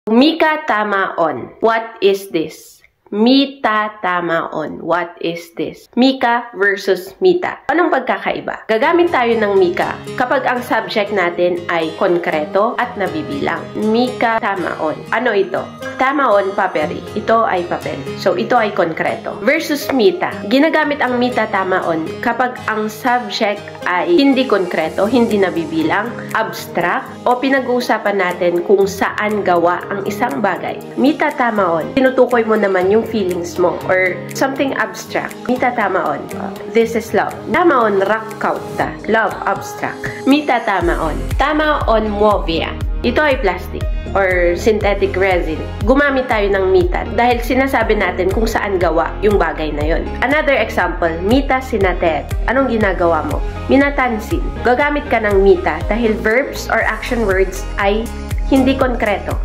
Mika tamaon. What is this? Mita tamaon. What is this? Mika versus mita. Anong pagkakaiba? Gagamit tayo ng mika kapag ang subject natin ay konkreto at nabibilang. Mika tamaon. Ano ito? Tamaon, paperi. Ito ay papel. So, ito ay konkreto. Versus mita. Ginagamit ang mita tamaon kapag ang subject ay hindi konkreto, hindi nabibilang, abstract, o pinag-uusapan natin kung saan gawa ang isang bagay. Mita tamaon. Tinutukoy mo naman yung feelings mo or something abstract. Mita tamaon. This is love. Tamaon rakkauta. Love abstract. Mita tamaon. Tamaon movia. Ito ay plastic or synthetic resin. Gumamit tayo ng mita dahil sinasabi natin kung saan gawa yung bagay na yon. Another example, mita sinatet. Anong ginagawa mo? Minatansin. Gagamit ka ng mita dahil verbs or action words ay hindi konkreto.